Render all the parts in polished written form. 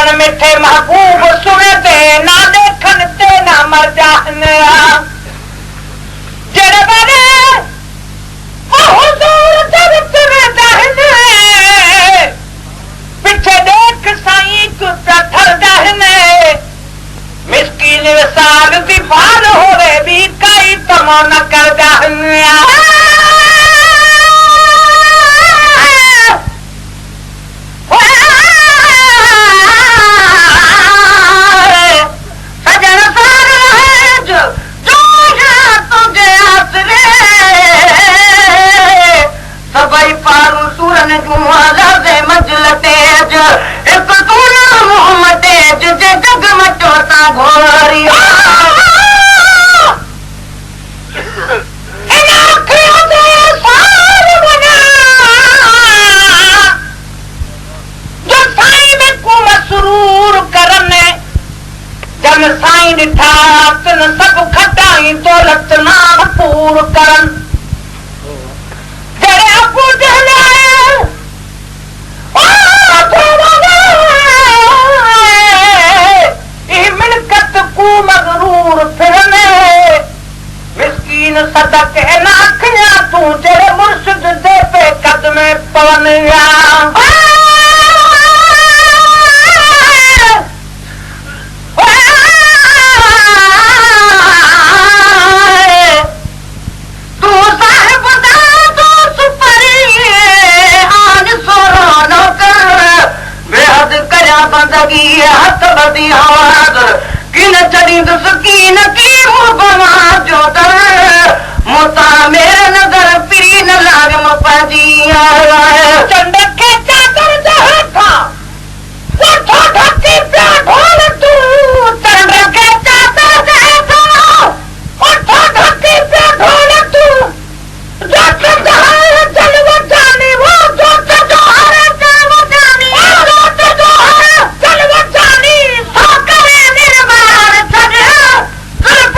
वचन मिठे महबूब सुने ते ना देखन ते ना मर जान जड़ बने हुजूर जब तुरे दहने पिछे देख साईं कुत्ता थर दहने मिस्कीन साग दी बाल होवे भी कई तमो न कर दहने साईं ॾिठा तिन सभु खटाई दौलत नाम पूर करन जड़े अबू जहल मिल्कत को मगरूर फिरने मिस्कीन सदक न अखियां तूं जड़े मुर्शिद दे पे कदमे पवन हथ बदी आवाज़ किन चढ़ी दुसकीन की मुबमा जो दर मुता मेरे नजर पीरी न लाग मपजी चंड के चादर जहाँ था वो ढकी प्या ढोल तू चंड के चादर जहाँ था वो ढकी प्या ढोल तू जट जहाँ जलवा जाने वो जट जो हरे जलवा जाने जट जो हरे जलवा जानी सो करे निर्वार छड़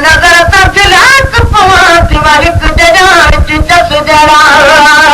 नज़र त फिलाक पवां थी मां हिकु जॻह चस जड़ा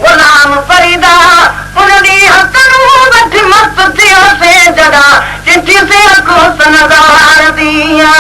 गुलाम फरीदा उनकी हक मस्त थियो से जड़ा चिट्ठी से अखो सनदार दिया